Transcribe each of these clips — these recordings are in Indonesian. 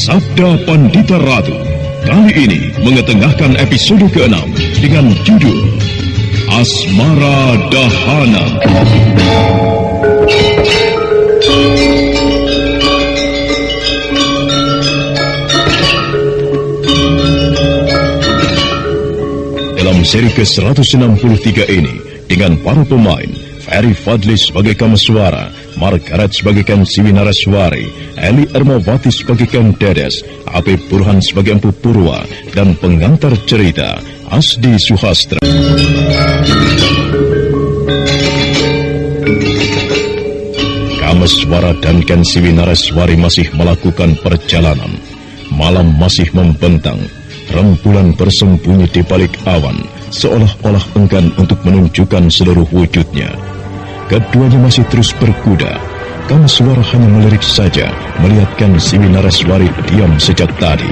Sabda Pandita Ratu kali ini mengetengahkan episode ke-6 dengan judul Asmara Dahana. Dalam seri ke-163 ini, dengan para pemain, Ferry Fadli sebagai Kameswara, Margaret sebagai Ken Siwi Naraswari, Eli Ermawati sebagai Ken Dedes, Apip Burhan sebagai Empu Purwa, dan pengantar cerita, Asdi Suhastra. Kameswara dan Ken Siwi Naraswari masih melakukan perjalanan. Malam masih membentang. Rembulan bersembunyi di balik awan, seolah-olah enggan untuk menunjukkan seluruh wujudnya. Keduanya masih terus berkuda. Kameswara hanya melirik saja, melihat Ken Siwi Naraswari diam sejak tadi.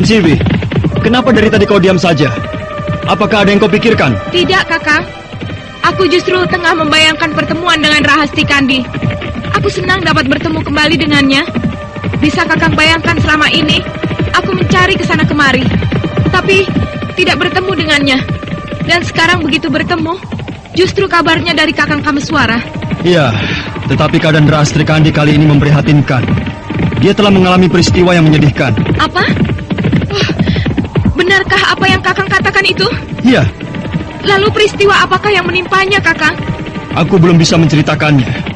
Siwi, kenapa dari tadi kau diam saja? Apakah ada yang kau pikirkan? Tidak, Kakang. Aku justru tengah membayangkan pertemuan dengan Rahasti Kandi. Aku senang dapat bertemu kembali dengannya. Bisa Kakang bayangkan selama ini aku mencari ke sana kemari, tapi tidak bertemu dengannya. Dan sekarang begitu bertemu, justru kabarnya dari Kakang Kameswara. Iya, tetapi keadaan Rahasti Kandi kali ini memprihatinkan. Dia telah mengalami peristiwa yang menyedihkan. Apa? Oh, benarkah apa yang Kakang katakan itu? Iya. Lalu peristiwa apakah yang menimpanya, Kakang? Aku belum bisa menceritakannya.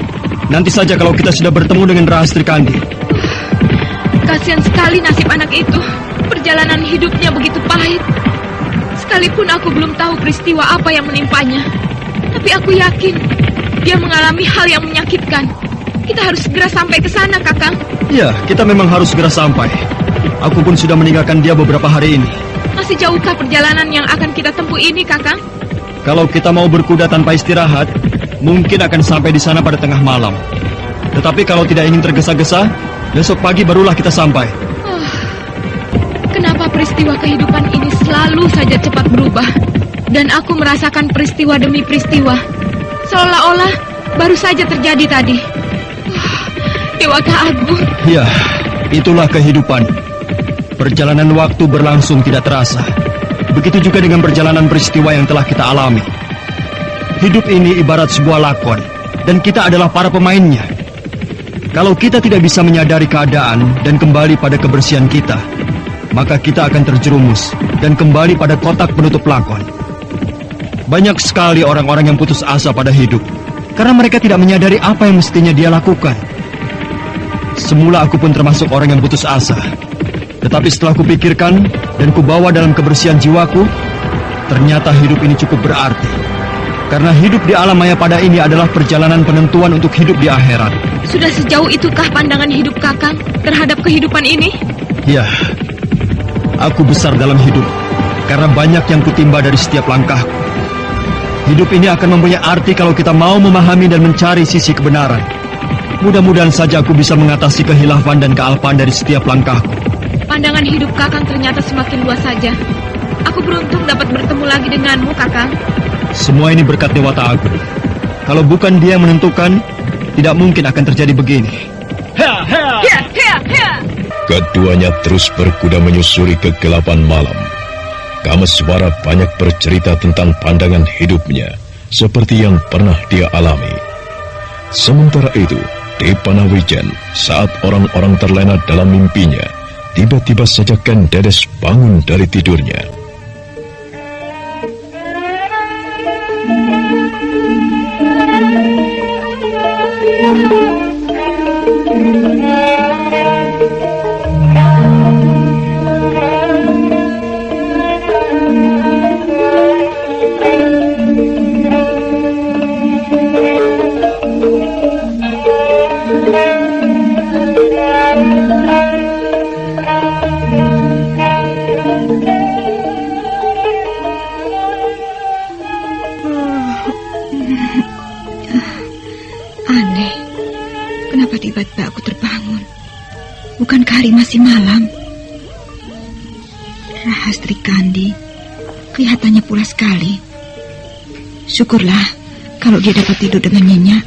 Nanti saja kalau kita sudah bertemu dengan Rahasti Kandi. Kasihan sekali nasib anak itu. Perjalanan hidupnya begitu pahit. Sekalipun aku belum tahu peristiwa apa yang menimpanya, tapi aku yakin dia mengalami hal yang menyakitkan. Kita harus segera sampai ke sana, Kakang. Iya, kita memang harus segera sampai. Aku pun sudah meninggalkan dia beberapa hari ini. Masih jauhkah perjalanan yang akan kita tempuh ini, Kakang? Kalau kita mau berkuda tanpa istirahat, mungkin akan sampai di sana pada tengah malam. Tetapi kalau tidak ingin tergesa-gesa, besok pagi barulah kita sampai. Kenapa peristiwa kehidupan ini selalu saja cepat berubah? Dan aku merasakan peristiwa demi peristiwa, seolah-olah baru saja terjadi tadi. Dewata Agung. Ya, itulah kehidupan. Perjalanan waktu berlangsung tidak terasa. Begitu juga dengan perjalanan peristiwa yang telah kita alami. Hidup ini ibarat sebuah lakon, dan kita adalah para pemainnya. Kalau kita tidak bisa menyadari keadaan dan kembali pada kebersihan kita, maka kita akan terjerumus dan kembali pada kotak penutup lakon. Banyak sekali orang-orang yang putus asa pada hidup, karena mereka tidak menyadari apa yang mestinya dia lakukan. Semula aku pun termasuk orang yang putus asa. Tetapi setelah kupikirkan dan kubawa dalam kebersihan jiwaku, ternyata hidup ini cukup berarti. Karena hidup di alam maya pada ini adalah perjalanan penentuan untuk hidup di akhirat. Sudah sejauh itukah pandangan hidup Kakang terhadap kehidupan ini? Ya, aku besar dalam hidup karena banyak yang kutimba dari setiap langkahku. Hidup ini akan mempunyai arti kalau kita mau memahami dan mencari sisi kebenaran. Mudah-mudahan saja aku bisa mengatasi kehilafan dan kealpaan dari setiap langkahku. Pandangan hidup Kakang ternyata semakin luas saja. Aku beruntung dapat bertemu lagi denganmu, Kakang. Semua ini berkat Dewata Agung. Kalau bukan dia yang menentukan, tidak mungkin akan terjadi begini. Keduanya terus berkuda menyusuri kegelapan malam. Kameswara banyak bercerita tentang pandangan hidupnya, seperti yang pernah dia alami. Sementara itu, di Panawijen, saat orang-orang terlena dalam mimpinya, tiba-tiba saja Ken Dedes bangun dari tidurnya. Aneh, kenapa tiba-tiba aku terbangun? Bukankah hari masih malam? Rahasti Kandi kelihatannya pulas sekali. Syukurlah kalau dia dapat tidur dengan nyenyak.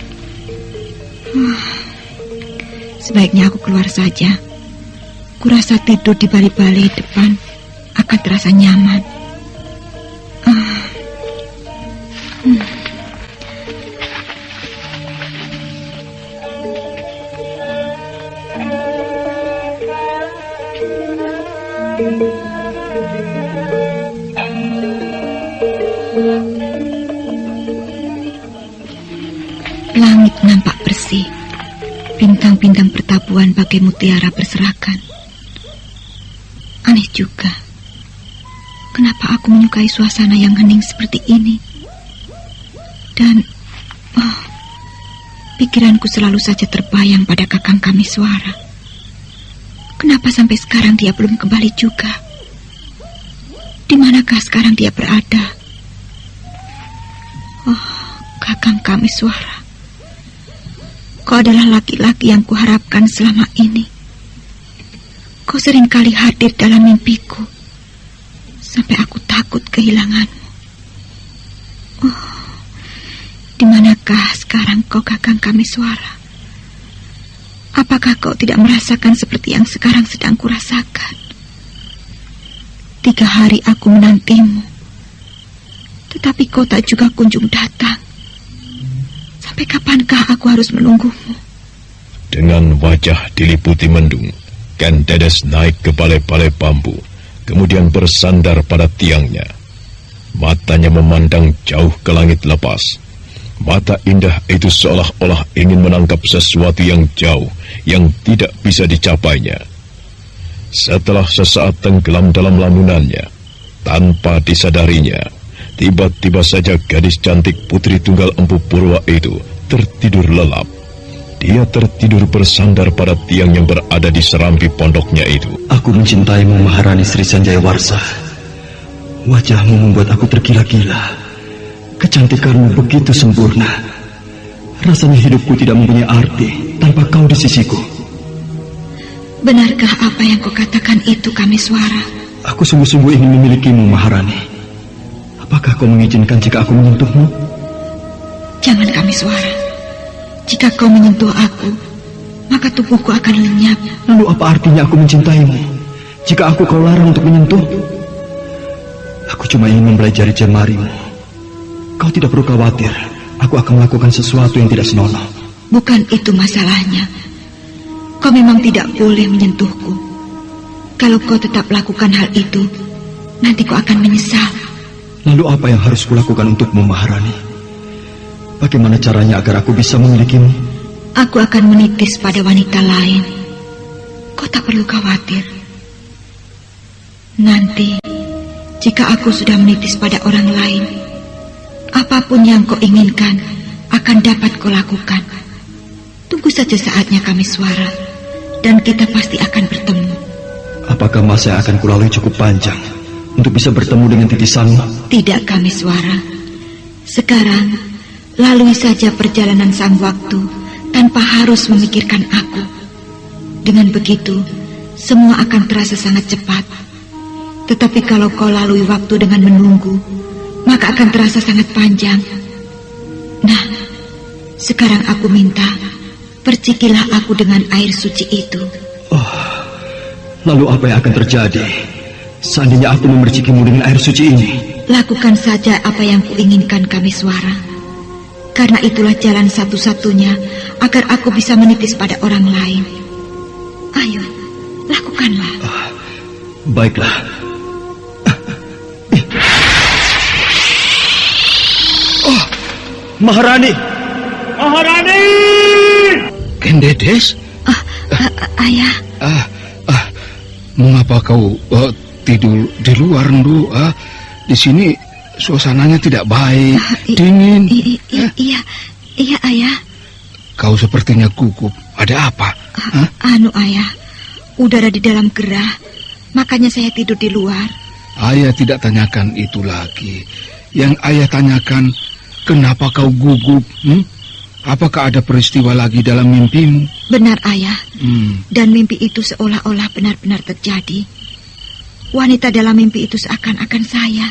Sebaiknya aku keluar saja. Kurasa tidur di balik-balik depan akan terasa nyaman. Langit nampak bersih. Bintang-bintang pertabuhan bagai mutiara berserakan. Aneh juga, kenapa aku menyukai suasana yang hening seperti ini. Dan pikiranku selalu saja terbayang pada kakang Kamiswara. Kenapa sampai sekarang dia belum kembali juga? Di manakah sekarang dia berada? Kakang Kamiswara, kau adalah laki-laki yang kuharapkan selama ini. Kau seringkali hadir dalam mimpiku, sampai aku takut kehilanganmu. Di manakah sekarang kau, kakang Kamiswara? Apakah kau tidak merasakan seperti yang sekarang sedang kurasakan? 3 hari aku menantimu, tetapi kau tak juga kunjung datang. Sampai kapankah aku harus menunggumu? Dengan wajah diliputi mendung, Ken Dedes naik ke balai-balai bambu, kemudian bersandar pada tiangnya. Matanya memandang jauh ke langit lepas. Mata indah itu seolah-olah ingin menangkap sesuatu yang jauh, yang tidak bisa dicapainya. Setelah sesaat tenggelam dalam lamunannya, tanpa disadarinya, tiba-tiba saja gadis cantik putri tunggal Empu Purwa itu tertidur lelap. Dia tertidur bersandar pada tiang yang berada di serambi pondoknya itu. Aku mencintaimu, Maharani Sri Sanjaya Warsa. Wajahmu membuat aku tergila-gila. Kecantikanmu begitu sempurna. Rasanya hidupku tidak mempunyai arti tanpa kau di sisiku. Benarkah apa yang kau katakan itu, Kamiswara? Aku sungguh-sungguh ingin memilikimu, Maharani. Apakah kau mengizinkan jika aku menyentuhmu? Jangan, Kamiswara. Jika kau menyentuh aku, maka tubuhku akan lenyap. Lalu apa artinya aku mencintaimu jika aku kau larang untuk menyentuh? Aku cuma ingin mempelajari jemarimu. Kau tidak perlu khawatir, aku akan melakukan sesuatu yang tidak senonoh. Bukan itu masalahnya. Kau memang tidak boleh menyentuhku. Kalau kau tetap lakukan hal itu, nanti kau akan menyesal. Lalu apa yang harus kulakukan untukmu, Maharani? Bagaimana caranya agar aku bisa memilikimu? Aku akan menitis pada wanita lain. Kau tak perlu khawatir. Nanti, jika aku sudah menitis pada orang lain, apapun yang kau inginkan akan dapat kau lakukan. Tunggu saja saatnya, Kamiswara, dan kita pasti akan bertemu. Apakah masa yang akan kulalui cukup panjang untuk bisa bertemu dengan titisanmu? Tidak, Kamiswara. Sekarang, lalui saja perjalanan sang waktu tanpa harus memikirkan aku. Dengan begitu, semua akan terasa sangat cepat. Tetapi kalau kau lalui waktu dengan menunggu, maka akan terasa sangat panjang. Nah, sekarang aku minta, percikilah aku dengan air suci itu. Lalu apa yang akan terjadi seandainya aku memercikimu dengan air suci ini? Lakukan saja apa yang kuinginkan, Kamiswara. Karena itulah jalan satu-satunya agar aku bisa menitis pada orang lain. Ayo, lakukanlah. Baiklah. Maharani! Maharani! Ken Dedes? Ayah. Mengapa kau tidur di luar, Ndu? Di sini suasananya tidak baik, dingin. Iya, Ayah. Kau sepertinya gugup. Ada apa? Ayah, udara di dalam gerah, makanya saya tidur di luar. Ayah tidak tanyakan itu lagi. Yang ayah tanyakan, kenapa kau gugup? Apakah ada peristiwa lagi dalam mimpimu? Benar, Ayah. Dan mimpi itu seolah-olah benar-benar terjadi. Wanita dalam mimpi itu seakan-akan saya.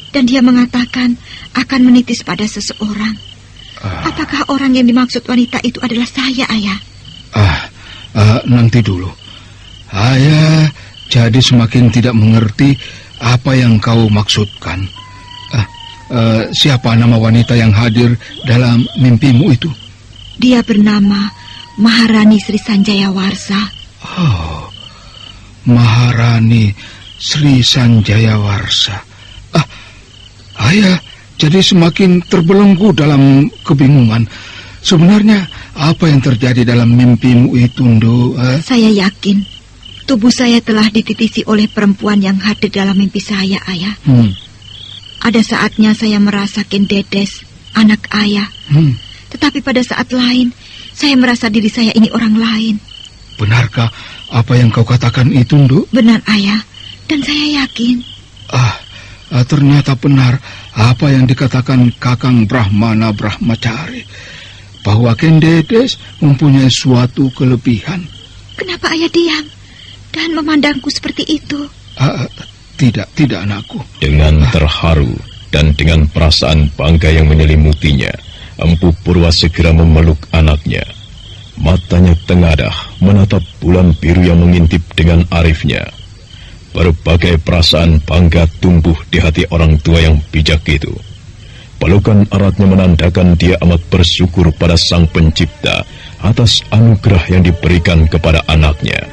Dan dia mengatakan akan menitis pada seseorang. Apakah orang yang dimaksud wanita itu adalah saya, Ayah? Nanti dulu. Ayah jadi semakin tidak mengerti apa yang kau maksudkan. Siapa nama wanita yang hadir dalam mimpimu itu? Dia bernama Maharani Sri Sanjaya Warsa. Oh, Maharani Sri Sanjaya Warsa. Ayah jadi semakin terbelenggu dalam kebingungan. Sebenarnya apa yang terjadi dalam mimpimu itu, Ndo? Saya yakin tubuh saya telah dititisi oleh perempuan yang hadir dalam mimpi saya, Ayah. Ada saatnya saya merasa Kendedes, anak Ayah. Tetapi pada saat lain, saya merasa diri saya ini orang lain. Benarkah apa yang kau katakan itu, Ndo? Benar, Ayah. Dan saya yakin. Ternyata benar apa yang dikatakan Kakang Brahmana Brahmacari, bahwa Kendedes mempunyai suatu kelebihan. Kenapa Ayah diam dan memandangku seperti itu? Tidak, anakku. Dengan terharu dan dengan perasaan bangga yang menyelimutinya, Empu Purwa segera memeluk anaknya. Matanya tengadah menatap bulan biru yang mengintip dengan arifnya. Berbagai perasaan bangga tumbuh di hati orang tua yang bijak itu. Pelukan eratnya menandakan dia amat bersyukur pada Sang Pencipta atas anugerah yang diberikan kepada anaknya.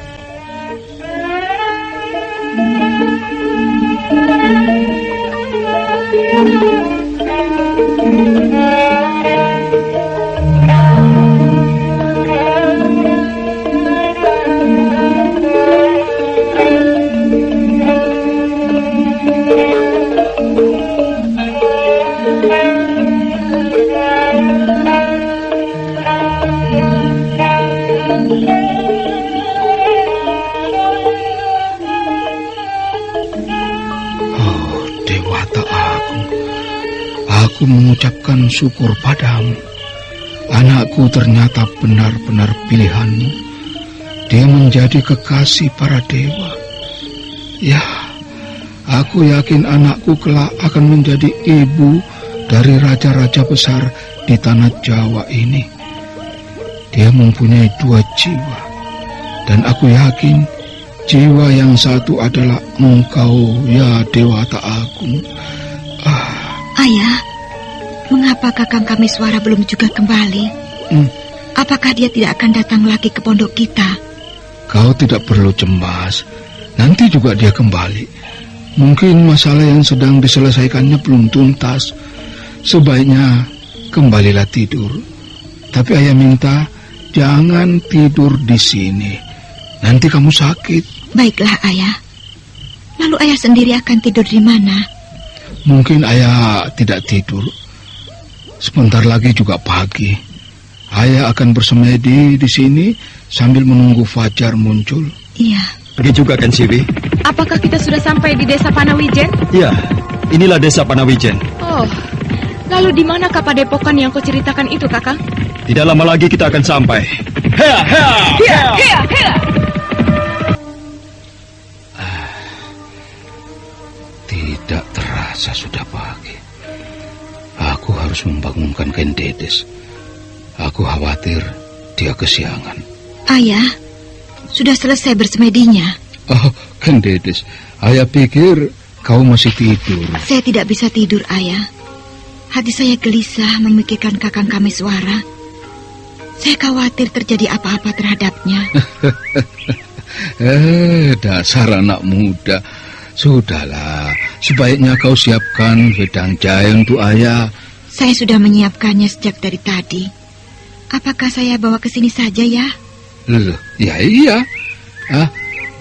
Aku mengucapkan syukur padamu. Anakku ternyata benar-benar pilihanmu. Dia menjadi kekasih para dewa. Ya, aku yakin anakku kelak akan menjadi ibu dari raja-raja besar di tanah Jawa ini. Dia mempunyai 2 jiwa. Dan aku yakin jiwa yang satu adalah engkau, ya Dewata Agung. Ayah, mengapa Kakang Kameswara belum juga kembali? Apakah dia tidak akan datang lagi ke pondok kita? Kau tidak perlu cemas. Nanti juga dia kembali. Mungkin masalah yang sedang diselesaikannya belum tuntas. Sebaiknya kembalilah tidur. Tapi ayah minta jangan tidur di sini. Nanti kamu sakit. Baiklah, Ayah. Lalu ayah sendiri akan tidur di mana? Mungkin ayah tidak tidur. Sebentar lagi juga pagi. Ayah akan bersemedi di sini sambil menunggu fajar muncul. Iya. Pergi juga kan, Siwi? Apakah kita sudah sampai di desa Panawijen? Iya, inilah desa Panawijen. Oh, lalu di manakah padepokan yang kau ceritakan itu, Kakang? Tidak lama lagi kita akan sampai. Hea, hea, hea, hea, hea. Tidak terasa sudah pagi. Aku harus membangunkan Kendedes. Aku khawatir dia kesiangan. Ayah, sudah selesai bersemedinya. Oh, Kendedes, ayah pikir kau masih tidur. Saya tidak bisa tidur, Ayah. Hati saya gelisah memikirkan Kakang Kameswara. Saya khawatir terjadi apa-apa terhadapnya. Dasar anak muda. Sudahlah, sebaiknya kau siapkan wedang jahe untuk ayah. Saya sudah menyiapkannya sejak dari tadi. Apakah saya bawa ke sini saja, ya? Loh, ya iya.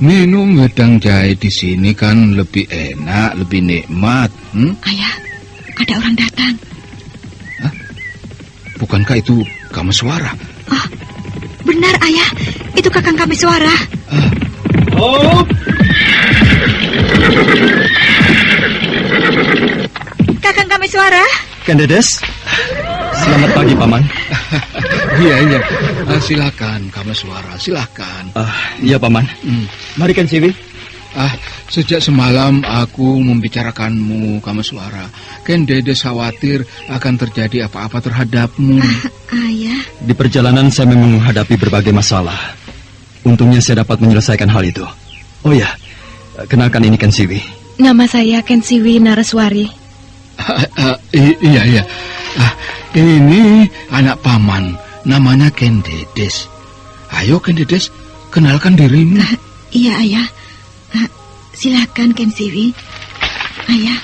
Minum wedang jahe di sini kan lebih enak, lebih nikmat. Ayah, ada orang datang. Bukankah itu Kameswara? Oh, benar, Ayah. Itu Kakang Kameswara. Oh. Kakang Kameswara. Kendedes, selamat pagi, Paman. Iya. Silakan, Kameswara, silakan. Iya, Paman. Mari kan, Siwi. Sejak semalam aku membicarakanmu, Kameswara. Ken Dedes khawatir akan terjadi apa-apa terhadapmu. Ayah. Di perjalanan saya memang menghadapi berbagai masalah. Untungnya saya dapat menyelesaikan hal itu. Oh ya, kenalkan ini Ken Siwi. Nama saya Ken Siwi Naraswari. Iya. Ini anak paman, namanya Ken Dedes. Ayo Ken Dedes, kenalkan dirimu. Iya, Ayah. Silakan Ken Siwi. Ayah,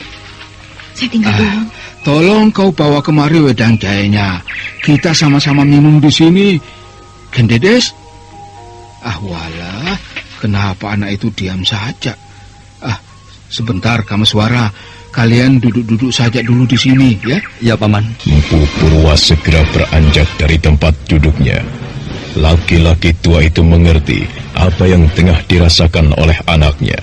saya tinggal dulu. Tolong kau bawa kemari wedang jahenya. Kita sama-sama minum di sini. Ken Dedes? Walah, kenapa anak itu diam saja? Sebentar, Kameswara. Kalian duduk-duduk saja dulu di sini, ya? Ya, Paman. Empu Purwa segera beranjak dari tempat duduknya. Laki-laki tua itu mengerti apa yang tengah dirasakan oleh anaknya.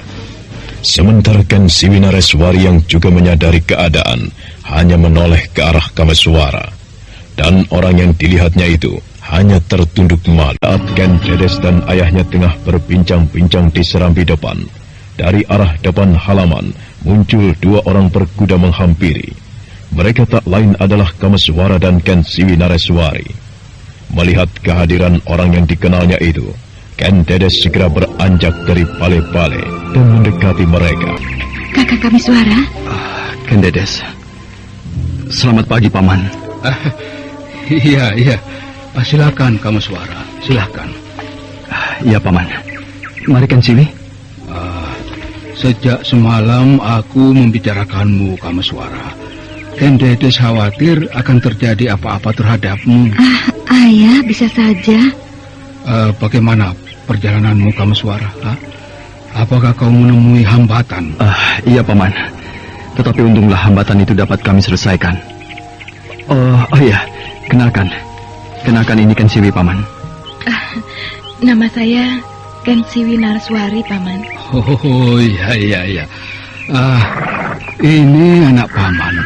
Sementara Ken Siwi Naraswari yang juga menyadari keadaan hanya menoleh ke arah Kameswara. Dan orang yang dilihatnya itu hanya tertunduk malu. Saat Ken Dedes dan ayahnya tengah berbincang-bincang di serambi depan, dari arah depan halaman muncul dua orang berkuda menghampiri. Mereka tak lain adalah Kameswara dan Ken Siwi Naraswari. Melihat kehadiran orang yang dikenalnya itu, Ken Dedes segera beranjak dari pale-pale dan mendekati mereka. Kakak Kameswara? Ken Dedes. Selamat pagi, Paman. Iya. Silakan Kameswara, silakan. Iya, Paman. Mari Ken Siwi. Sejak semalam aku membicarakanmu, Kameswara. Ken Dedes khawatir akan terjadi apa-apa terhadapmu. Ayah, bisa saja. Bagaimana perjalananmu, Kameswara? Apakah kau menemui hambatan? Iya, Paman. Tetapi untunglah hambatan itu dapat kami selesaikan. Oh iya, kenalkan ini Ken Siwi, Paman. Nama saya Ken Siwi Naraswari, Paman. Oh iya. Ini anak paman,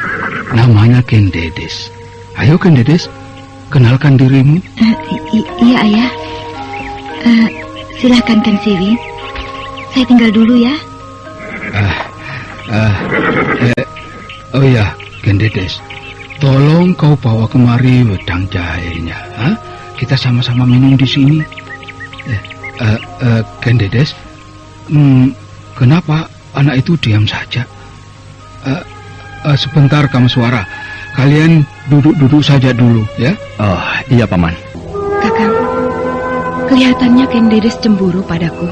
namanya Ken Dedes. Ayo Ken Dedes, kenalkan dirimu. Iya, Ayah. Silakan Ken Siwi. Saya tinggal dulu ya. Oh ya, Ken Dedes, tolong kau bawa kemari wedang jahenya. Kita sama-sama minum di sini. Ken Dedes, kenapa anak itu diam saja? Sebentar, Kameswara. Kalian duduk-duduk saja dulu, ya? Oh, iya, Paman. Kakang, kelihatannya Ken Dedes cemburu padaku.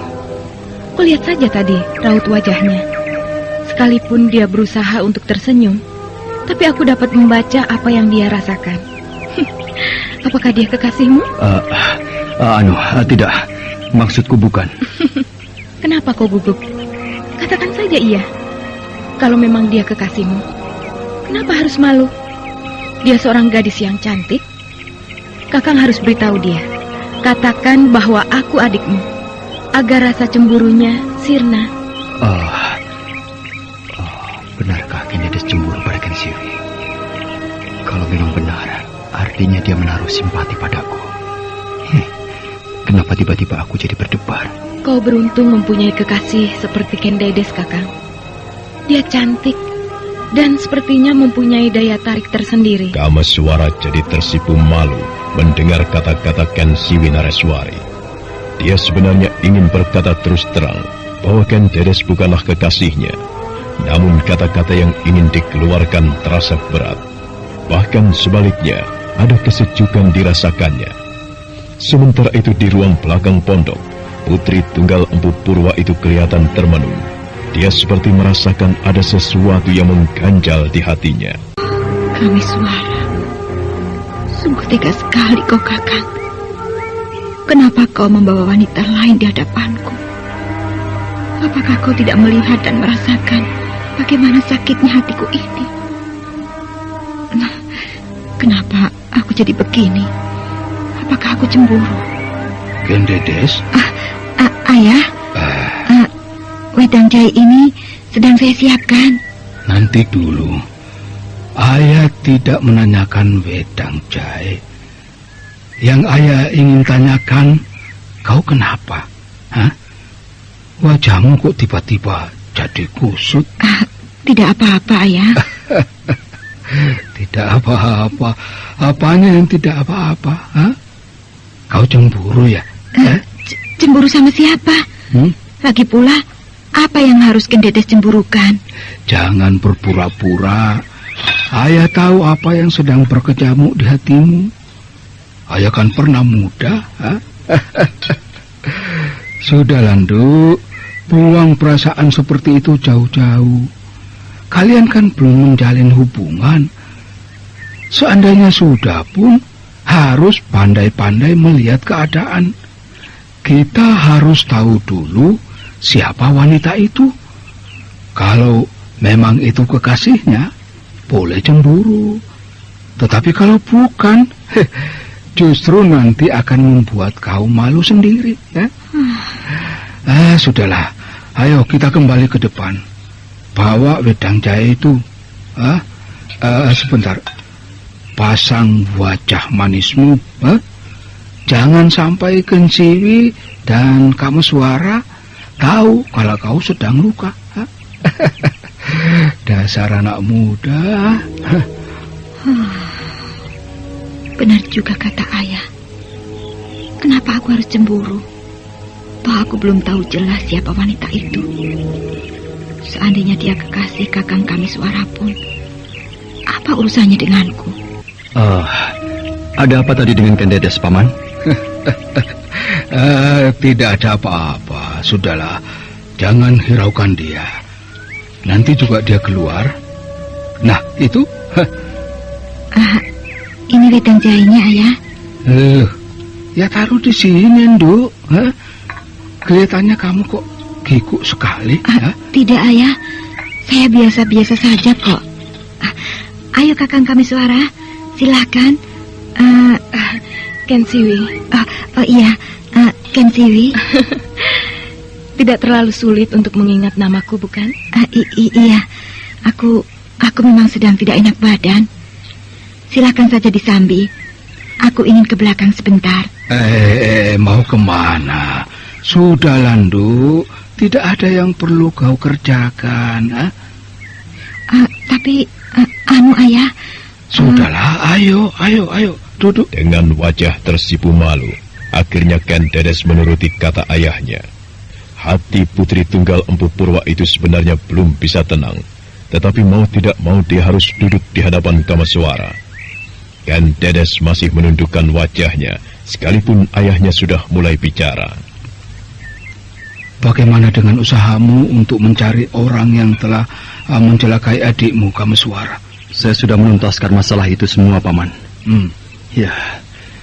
Kulihat saja tadi raut wajahnya. Sekalipun dia berusaha untuk tersenyum, tapi aku dapat membaca apa yang dia rasakan. Apakah dia kekasihmu? Tidak. Maksudku bukan. Kenapa kau gugup? Katakan saja iya. Kalau memang dia kekasihmu, kenapa harus malu? Dia seorang gadis yang cantik. Kakang harus beritahu dia. Katakan bahwa aku adikmu, agar rasa cemburunya sirna. Benarkah Ken Dedes cemburu pada Ken Siwi? Kalau memang benar, artinya dia menaruh simpati padaku. Kenapa tiba-tiba aku jadi berdebar? Kau beruntung mempunyai kekasih seperti Ken Dedes, Kakang. Dia cantik dan sepertinya mempunyai daya tarik tersendiri. Kameswara jadi tersipu malu mendengar kata-kata Ken Siwi Naraswari. Dia sebenarnya ingin berkata terus terang bahwa Ken Dedes bukanlah kekasihnya. Namun kata-kata yang ingin dikeluarkan terasa berat. Bahkan sebaliknya, ada kesejukan dirasakannya. Sementara itu di ruang belakang pondok, putri tunggal Empu Purwa itu kelihatan termenung. Dia seperti merasakan ada sesuatu yang mengganjal di hatinya. Kameswara, sungguh tega sekali kau, Kakang. Kenapa kau membawa wanita lain di hadapanku? Apakah kau tidak melihat dan merasakan bagaimana sakitnya hatiku ini? Kenapa aku jadi begini? Apakah aku cemburu? Ken Dedes? Ayah, wedang jahe ini sedang saya siapkan. Nanti dulu. Ayah tidak menanyakan wedang jahe. Yang ayah ingin tanyakan, kau kenapa? wajahmu kok tiba-tiba jadi kusut? Tidak apa-apa, Ayah. Tidak apa-apa. Apanya yang tidak apa-apa? Kau cemburu ya? Cemburu sama siapa? Lagi pula, apa yang harus Kendedes cemburukan? Jangan berpura-pura. Ayah tahu apa yang sedang berkecamuk di hatimu. Ayah kan pernah muda. Sudahlah, Nduk. Buang perasaan seperti itu jauh-jauh. Kalian kan belum menjalin hubungan. Seandainya sudah pun, harus pandai-pandai melihat keadaan. Kita harus tahu dulu siapa wanita itu. Kalau memang itu kekasihnya, boleh cemburu. Tetapi kalau bukan, justru nanti akan membuat kau malu sendiri. Ya? Sudahlah, ayo kita kembali ke depan. Bawa wedang jahe itu. Sebentar. Pasang wajah manismu. Jangan sampai Kensiwi dan kamu suara tahu kalau kau sedang luka. Dasar anak muda. Benar juga kata Ayah. Kenapa aku harus cemburu? Toh aku belum tahu jelas siapa wanita itu. Seandainya dia kekasih kakang kami suara pun, apa urusannya denganku? Ada apa tadi dengan Kendedes, Paman? Tidak ada apa-apa. Sudahlah, jangan hiraukan dia. Nanti juga dia keluar. Nah, itu. Ini wedang jahenya, Ayah. Ya taruh di sini, Nduk. Kelihatannya kamu kok kikuk sekali. Tidak, Ayah. Saya biasa-biasa saja kok. Ayo kakang kami suara, silahkan. Kensiwi. Iya, Kensiwi. Tidak terlalu sulit untuk mengingat namaku, bukan? Iya, aku memang sedang tidak enak badan. Silakan saja disambi. Aku ingin ke belakang sebentar. Mau kemana? Sudah, Landu. Tidak ada yang perlu kau kerjakan. Tapi, Ayah. Sudahlah, ayo, duduk. Dengan wajah tersipu malu, akhirnya Kendedes menuruti kata ayahnya. Hati putri tunggal Empu Purwa itu sebenarnya belum bisa tenang, tetapi mau tidak mau dia harus duduk di hadapan Kameswara. Kendedes masih menundukkan wajahnya, sekalipun ayahnya sudah mulai bicara. Bagaimana dengan usahamu untuk mencari orang yang telah mencelakai adikmu, Kameswara? Saya sudah menuntaskan masalah itu semua, Paman. Ya,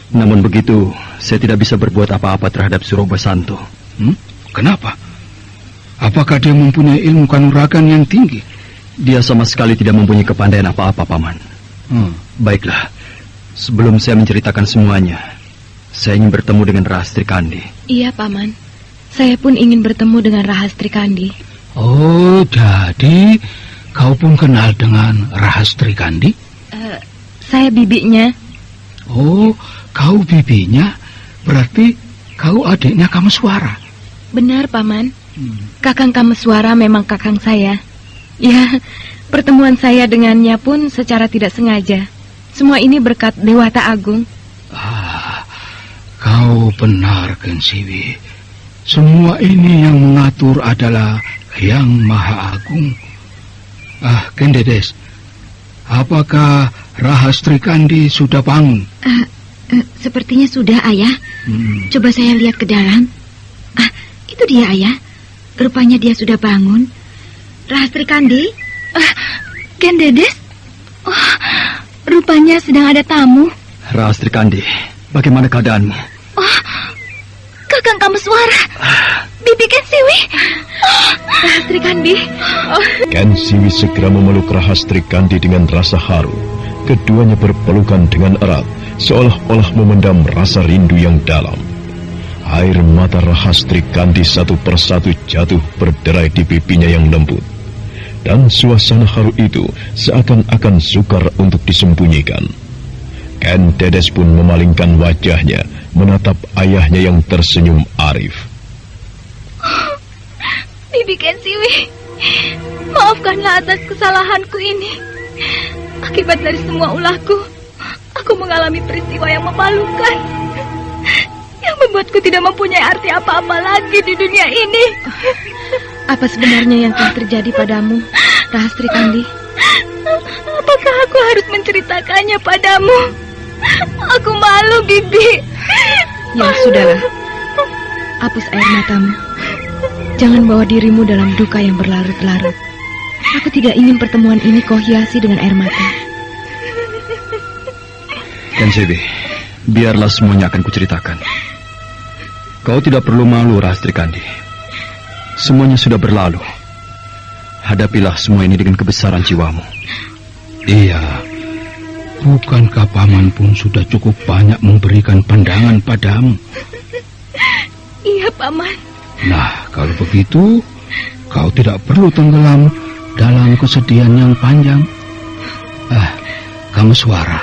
namun begitu, saya tidak bisa berbuat apa-apa terhadap Surobasanto. Kenapa? Apakah dia mempunyai ilmu kanuragan yang tinggi? Dia sama sekali tidak mempunyai kepandaian apa-apa, Paman. Baiklah, sebelum saya menceritakan semuanya, saya ingin bertemu dengan Rahastri Kandi. Iya, Paman. Saya pun ingin bertemu dengan Rahastri Kandi. Oh, jadi kau pun kenal dengan Rahastri Kandi? Saya bibinya. Oh, kau bibinya? Berarti kau adiknya Kameswara? Benar, Paman. Kakang Kameswara memang kakang saya. Ya, pertemuan saya dengannya pun secara tidak sengaja. Semua ini berkat Dewata Agung. Kau benar, Kensiwi. Semua ini yang mengatur adalah Yang Maha Agung. Kendedes, apakah Rahastri Kandi sudah bangun? Sepertinya sudah, Ayah. Coba saya lihat ke dalam. Itu dia, Ayah. Rupanya dia sudah bangun. Rahastri Kandi? Kendedes? Rupanya sedang ada tamu. Rahastri Kandi, bagaimana keadaanmu? Kakang Kameswara. Bibi Kensiwi. Rahastri Kandi. Kensiwi segera memeluk Rahastri Kandi dengan rasa haru. Keduanya berpelukan dengan erat, seolah-olah memendam rasa rindu yang dalam. Air mata Rahastri Kandi satu persatu jatuh berderai di pipinya yang lembut. Dan suasana haru itu seakan-akan sukar untuk disembunyikan. Kendedes pun memalingkan wajahnya, menatap ayahnya yang tersenyum arif. Bibi Kensiwi, maafkanlah atas kesalahanku ini. Akibat dari semua ulahku, aku mengalami peristiwa yang memalukan, yang membuatku tidak mempunyai arti apa-apa lagi di dunia ini. Apa sebenarnya yang telah terjadi padamu, Rahastri Kandi? Apakah aku harus menceritakannya padamu? Aku malu, Bibi. Ya, sudahlah. Hapus air matamu. Jangan bawa dirimu dalam duka yang berlarut-larut. Aku tidak ingin pertemuan ini kau hiasi dengan air mata. Kensiwi, biarlah semuanya akan kuceritakan. Kau tidak perlu malu, Rahastri Kandi. Semuanya sudah berlalu. Hadapilah semua ini dengan kebesaran jiwamu. Iya, bukankah Paman pun sudah cukup banyak memberikan pandangan padamu? Iya, Paman. Nah, kalau begitu, kau tidak perlu tenggelam dalam kesedihan yang panjang. Kameswara,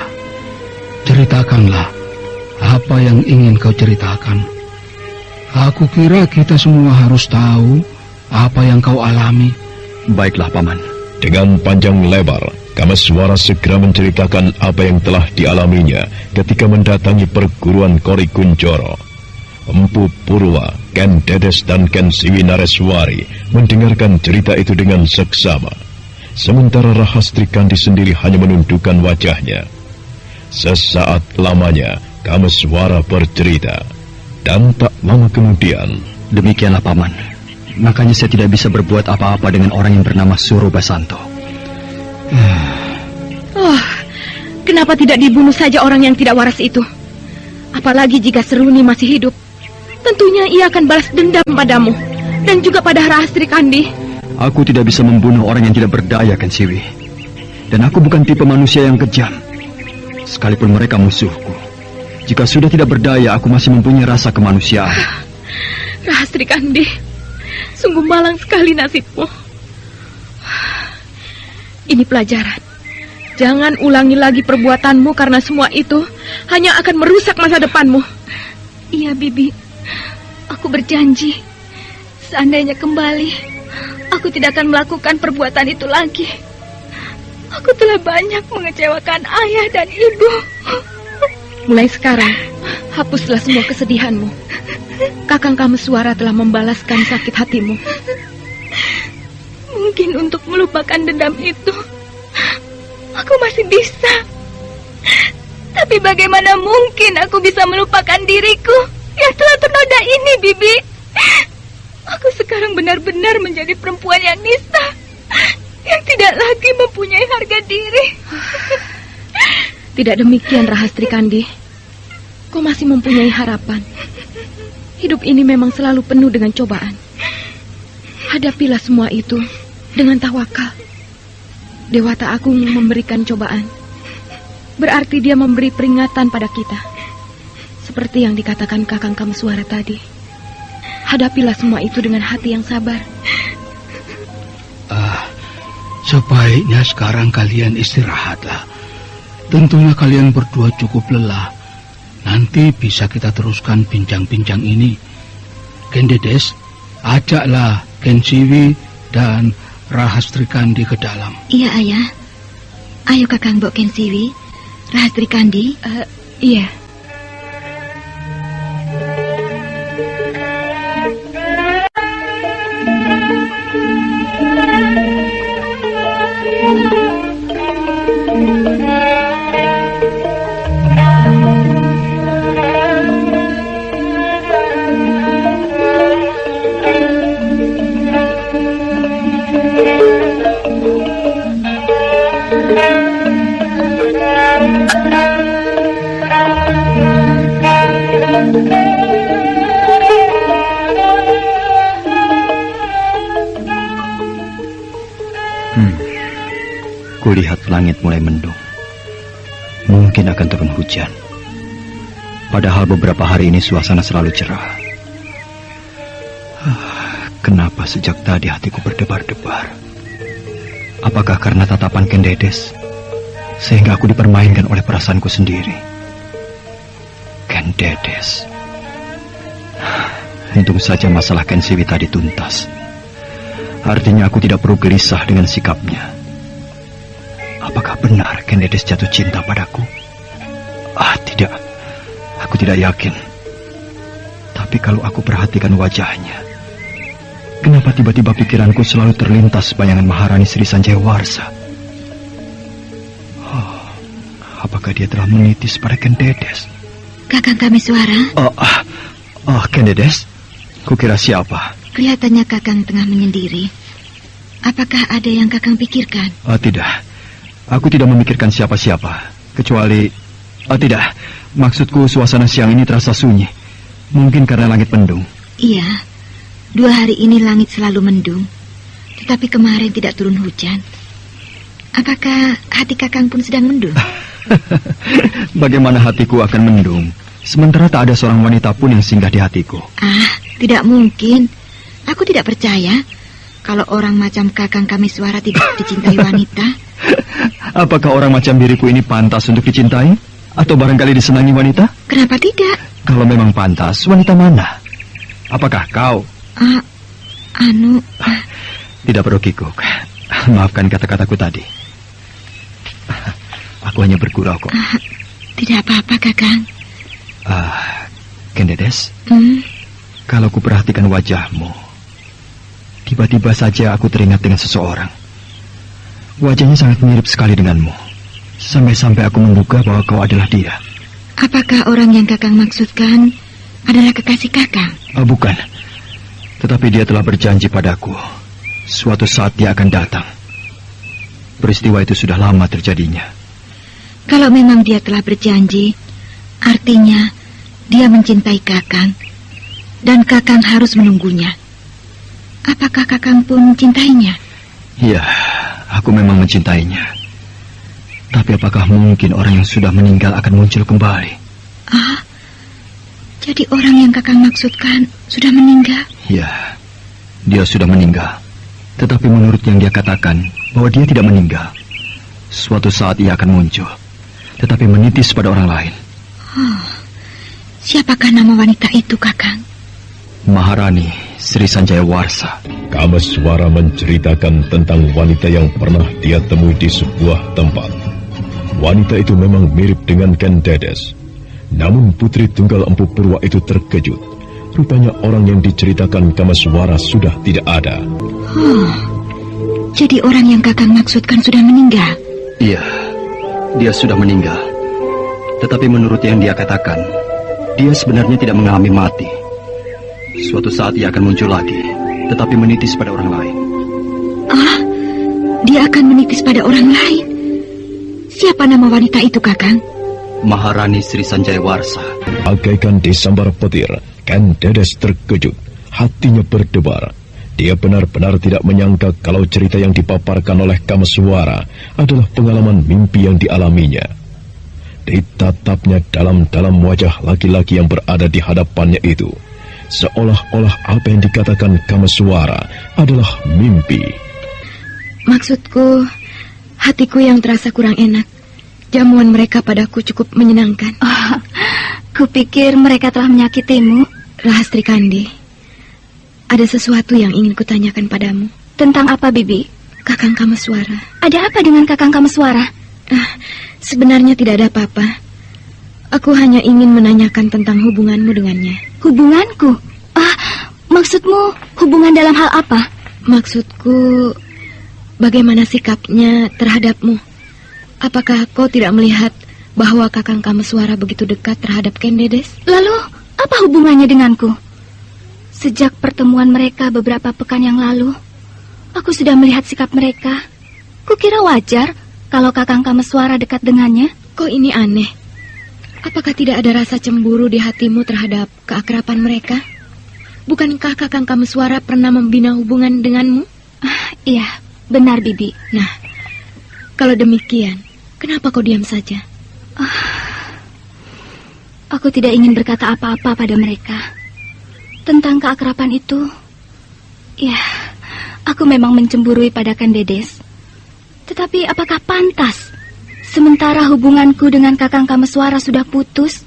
ceritakanlah apa yang ingin kau ceritakan. Aku kira kita semua harus tahu apa yang kau alami. Baiklah, Paman. Dengan panjang lebar, Kameswara segera menceritakan apa yang telah dialaminya ketika mendatangi perguruan Kori Kunjoro. Empu Purwa, Ken Dedes dan Ken Siwi Nareswari mendengarkan cerita itu dengan seksama. Sementara Rahastri Kandi sendiri hanya menundukkan wajahnya. Sesaat lamanya, Kameswara bercerita. Dan tak lama kemudian, demikianlah, Paman. Makanya saya tidak bisa berbuat apa-apa dengan orang yang bernama Suro Basanto. Kenapa tidak dibunuh saja orang yang tidak waras itu? Apalagi jika Seruni masih hidup. Tentunya ia akan balas dendam padamu dan juga pada Rahastri Kandi. Aku tidak bisa membunuh orang yang tidak berdaya, Kensiwi. Dan aku bukan tipe manusia yang kejam. Sekalipun mereka musuhku, jika sudah tidak berdaya, aku masih mempunyai rasa kemanusiaan. Rahastri Kandi, sungguh malang sekali nasibmu. Ini pelajaran. Jangan ulangi lagi perbuatanmu karena semua itu hanya akan merusak masa depanmu. Iya, Bibi. Aku berjanji, seandainya kembali, aku tidak akan melakukan perbuatan itu lagi. Aku telah banyak mengecewakan ayah dan ibu. Mulai sekarang, hapuslah semua kesedihanmu. Kakang Kameswara telah membalaskan sakit hatimu. Mungkin untuk melupakan dendam itu, aku masih bisa. Tapi bagaimana mungkin aku bisa melupakan diriku yang telah ternoda ini, Bibi? Aku sekarang benar-benar menjadi perempuan yang nista, yang tidak lagi mempunyai harga diri. Tidak demikian, Rahastri Kandi. Kau masih mempunyai harapan. Hidup ini memang selalu penuh dengan cobaan. Hadapilah semua itu dengan tawakal. Dewata Agung memberikan cobaan. Berarti dia memberi peringatan pada kita. Seperti yang dikatakan Kakang Kameswara tadi. Hadapilah semua itu dengan hati yang sabar. Sebaiknya sekarang kalian istirahatlah. Tentunya kalian berdua cukup lelah. Nanti bisa kita teruskan bincang-bincang ini. Ken Dedes, ajaklah Ken Siwi dan Rahastri Kandi ke dalam. Iya, Ayah. Ayo Kakang Mbok Ken Siwi, Rahastri Kandi. Iya. Kulihat langit mulai mendung. Mungkin akan turun hujan. Padahal beberapa hari ini suasana selalu cerah. Kenapa sejak tadi hatiku berdebar-debar? Apakah karena tatapan Ken Dedes sehingga aku dipermainkan oleh perasaanku sendiri? Ken Dedes. Untung saja masalah Ken Siwi tadi tuntas. Artinya aku tidak perlu gelisah dengan sikapnya. Apakah benar Kendedes jatuh cinta padaku? Tidak. Aku tidak yakin. Tapi kalau aku perhatikan wajahnya, kenapa tiba-tiba pikiranku selalu terlintas bayangan Maharani Sri Sanjayawarsa? Apakah dia telah menitis pada Kendedes? Kakang Kameswara? Kendedes? Kukira siapa? Kelihatannya Kakang tengah menyendiri. Apakah ada yang Kakang pikirkan? Tidak. Aku tidak memikirkan siapa-siapa. Kecuali... tidak. Maksudku suasana siang ini terasa sunyi. Mungkin karena langit mendung. Iya. 2 hari ini langit selalu mendung. Tetapi kemarin tidak turun hujan. Apakah hati Kakang pun sedang mendung? Bagaimana hatiku akan mendung, sementara tak ada seorang wanita pun yang singgah di hatiku? Tidak mungkin. Aku tidak percaya kalau orang macam Kakang Kameswara tidak dicintai wanita. Apakah orang macam diriku ini pantas untuk dicintai? Atau barangkali disenangi wanita? Kenapa tidak? Kalau memang pantas, wanita mana? Apakah kau? Tidak perlu kikuk. Maafkan kata-kataku tadi. Aku hanya bergurau kok. Tidak apa-apa, Kakang. Kendedes, kalau ku perhatikan wajahmu, tiba-tiba saja aku teringat dengan seseorang. Wajahnya sangat mirip sekali denganmu. Sampai-sampai aku menduga bahwa kau adalah dia. Apakah orang yang Kakang maksudkan adalah kekasih Kakang? Bukan. Tetapi dia telah berjanji padaku. Suatu saat dia akan datang. Peristiwa itu sudah lama terjadinya. Kalau memang dia telah berjanji, artinya dia mencintai Kakang. Dan Kakang harus menunggunya. Apakah Kakang pun mencintainya? Iya, aku memang mencintainya. Tapi apakah mungkin orang yang sudah meninggal akan muncul kembali? Jadi orang yang Kakang maksudkan sudah meninggal? Iya, dia sudah meninggal. Tetapi menurut yang dia katakan, bahwa dia tidak meninggal. Suatu saat ia akan muncul, tetapi menitis pada orang lain. Siapakah nama wanita itu, Kakang? Maharani Sri Sanjayawarsa. Kameswara menceritakan tentang wanita yang pernah dia temui di sebuah tempat. Wanita itu memang mirip dengan Kendedes. Namun putri tunggal Empu Purwa itu terkejut. Rupanya orang yang diceritakan Kameswara sudah tidak ada. Jadi orang yang Kakang maksudkan sudah meninggal? Iya, dia sudah meninggal. Tetapi menurut yang dia katakan, dia sebenarnya tidak mengalami mati. Suatu saat ia akan muncul lagi, tetapi menitis pada orang lain. Dia akan menitis pada orang lain? Siapa nama wanita itu, Kakang? Maharani Sri Sanjayawarsa. Bagaikan disambar petir, Kendedes terkejut. Hatinya berdebar. Dia benar-benar tidak menyangka kalau cerita yang dipaparkan oleh Kameswara adalah pengalaman mimpi yang dialaminya. Ditatapnya dalam-dalam wajah laki-laki yang berada di hadapannya itu, seolah-olah apa yang dikatakan Kameswara adalah mimpi. Maksudku, hatiku yang terasa kurang enak. Jamuan mereka padaku cukup menyenangkan. Kupikir mereka telah menyakitimu. Rahastri Kandi, ada sesuatu yang ingin kutanyakan padamu. Tentang apa, Bibi? Kakang Kameswara. Ada apa dengan Kakang Kameswara? Sebenarnya tidak ada apa-apa. Aku hanya ingin menanyakan tentang hubunganmu dengannya. Hubunganku? Maksudmu hubungan dalam hal apa? Maksudku, bagaimana sikapnya terhadapmu? Apakah kau tidak melihat bahwa Kakang Kameswara begitu dekat terhadap Kendedes? Lalu, apa hubungannya denganku? Sejak pertemuan mereka beberapa pekan yang lalu, aku sudah melihat sikap mereka. Kukira wajar kalau Kakang Kameswara dekat dengannya. Kok ini aneh? Apakah tidak ada rasa cemburu di hatimu terhadap keakraban mereka? Bukankah Kakang Kameswara pernah membina hubungan denganmu? Iya, benar, Bibi. Nah, kalau demikian, kenapa kau diam saja? Aku tidak ingin berkata apa-apa pada mereka tentang keakraban itu. Ya, aku memang mencemburui pada Kendedes. Tetapi apakah pantas? Sementara hubunganku dengan Kakang Kameswara sudah putus,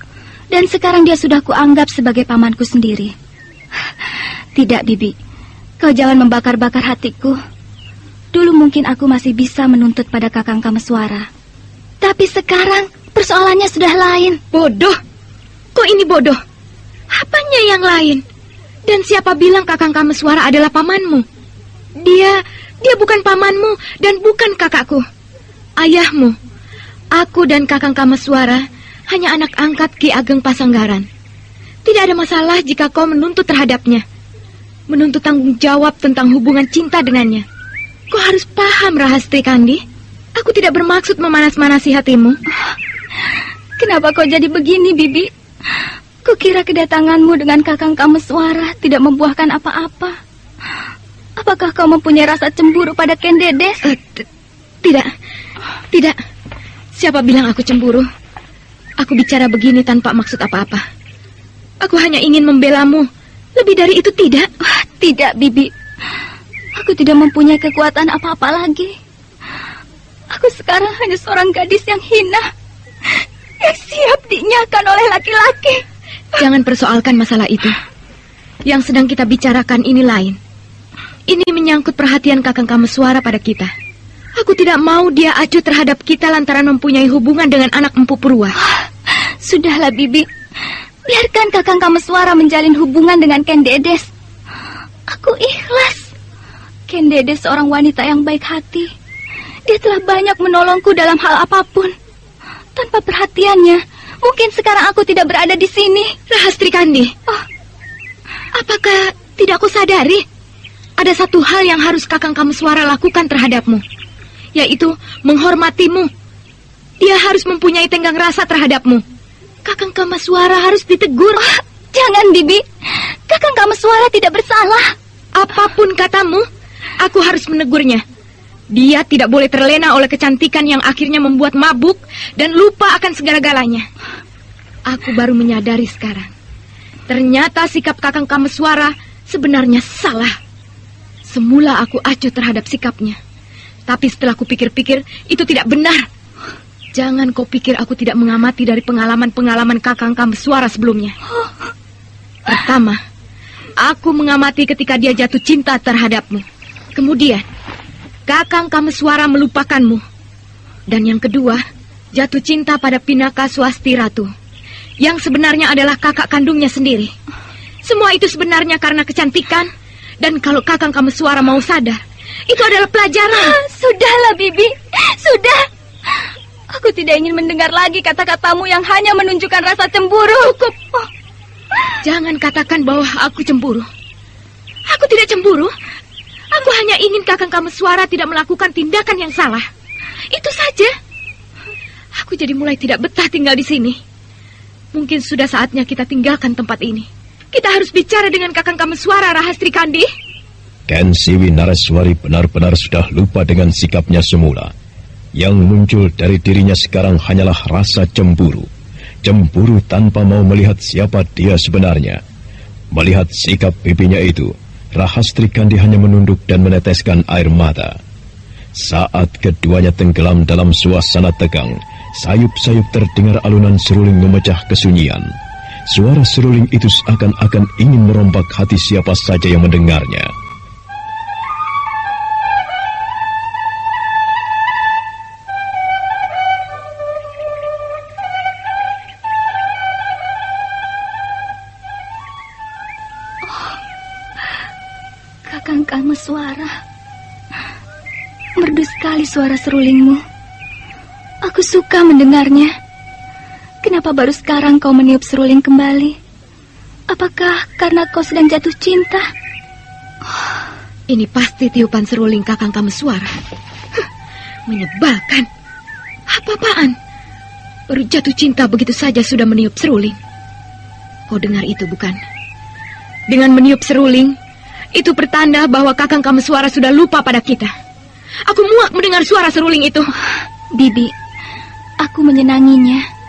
dan sekarang dia sudah kuanggap sebagai pamanku sendiri. Tidak, Bibi. Kau jangan membakar-bakar hatiku. Dulu mungkin aku masih bisa menuntut pada Kakang Kameswara. Tapi sekarang persoalannya sudah lain. Bodoh? Kok ini bodoh? Apanya yang lain? Dan siapa bilang Kakang Kameswara adalah pamanmu? Dia bukan pamanmu dan bukan kakakku. Ayahmu. Aku dan Kakang Kameswara hanya anak angkat Ki Ageng Pasanggaran. Tidak ada masalah jika kau menuntut terhadapnya. Menuntut tanggung jawab tentang hubungan cinta dengannya. Kau harus paham, Rahastri Kandi. Aku tidak bermaksud memanas-manasi hatimu. Kenapa kau jadi begini, Bibi? Kukira kedatanganmu dengan Kakang Kameswara tidak membuahkan apa-apa. Apakah kau mempunyai rasa cemburu pada Ken Dedes? Tidak. Siapa bilang aku cemburu? Aku bicara begini tanpa maksud apa-apa. Aku hanya ingin membelamu. Lebih dari itu tidak. Tidak, Bibi. Aku tidak mempunyai kekuatan apa-apa lagi. Aku sekarang hanya seorang gadis yang hina, yang siap dinyakan oleh laki-laki. Jangan persoalkan masalah itu. Yang sedang kita bicarakan ini lain. Ini menyangkut perhatian Kakang Kameswara pada kita. Aku tidak mau dia acuh terhadap kita lantaran mempunyai hubungan dengan anak Empu Purwa. Sudahlah, Bibi. Biarkan Kakang Kameswara menjalin hubungan dengan Ken Dedes. Aku ikhlas. Ken Dedes seorang wanita yang baik hati. Dia telah banyak menolongku dalam hal apapun. Tanpa perhatiannya, mungkin sekarang aku tidak berada di sini. Rahastri Kandi, apakah tidak aku sadari? Ada satu hal yang harus Kakang Kameswara lakukan terhadapmu, yaitu menghormatimu. Dia harus mempunyai tenggang rasa terhadapmu. Kakang Kameswara harus ditegur. Jangan, Bibi. Kakang Kameswara tidak bersalah. Apapun katamu, aku harus menegurnya. Dia tidak boleh terlena oleh kecantikan yang akhirnya membuat mabuk dan lupa akan segala-galanya. Aku baru menyadari sekarang. Ternyata sikap Kakang Kameswara sebenarnya salah. Semula aku acuh terhadap sikapnya. Tapi setelah aku pikir-pikir, itu tidak benar. Jangan kau pikir aku tidak mengamati dari pengalaman-pengalaman Kakang Kameswara sebelumnya. Pertama, aku mengamati ketika dia jatuh cinta terhadapmu. Kemudian, Kakang Kameswara melupakanmu. Dan yang kedua, jatuh cinta pada Pinaka Swasti Ratu, yang sebenarnya adalah kakak kandungnya sendiri. Semua itu sebenarnya karena kecantikan. Dan kalau Kakang Kameswara mau sadar, itu adalah pelajaran. Sudahlah, Bibi. Sudah. Aku tidak ingin mendengar lagi kata-katamu yang hanya menunjukkan rasa cemburu. Cukup. Jangan katakan bahwa aku cemburu. Aku tidak cemburu. Aku hanya ingin Kakang Kameswara tidak melakukan tindakan yang salah. Itu saja. Aku jadi mulai tidak betah tinggal di sini. Mungkin sudah saatnya kita tinggalkan tempat ini. Kita harus bicara dengan Kakang Kameswara, Rahastri Kandi. Ken Siwi Nareswari benar-benar sudah lupa dengan sikapnya semula. Yang muncul dari dirinya sekarang hanyalah rasa cemburu. Cemburu tanpa mau melihat siapa dia sebenarnya. Melihat sikap pipinya itu, Rahastri Kandi hanya menunduk dan meneteskan air mata. Saat keduanya tenggelam dalam suasana tegang, sayup-sayup terdengar alunan seruling memecah kesunyian. Suara seruling itu seakan-akan ingin merombak hati siapa saja yang mendengarnya. Kakang Kameswara, merdu sekali suara serulingmu. Aku suka mendengarnya. Kenapa baru sekarang kau meniup seruling kembali? Apakah karena kau sedang jatuh cinta? Ini pasti tiupan seruling Kakang Kameswara. Menyebalkan. Apa-apaan? Baru jatuh cinta begitu saja sudah meniup seruling. Kau dengar itu bukan? Dengan meniup seruling, itu pertanda bahwa Kakang Kameswara sudah lupa pada kita. Aku muak mendengar suara seruling itu. Bibi, aku menyenanginya.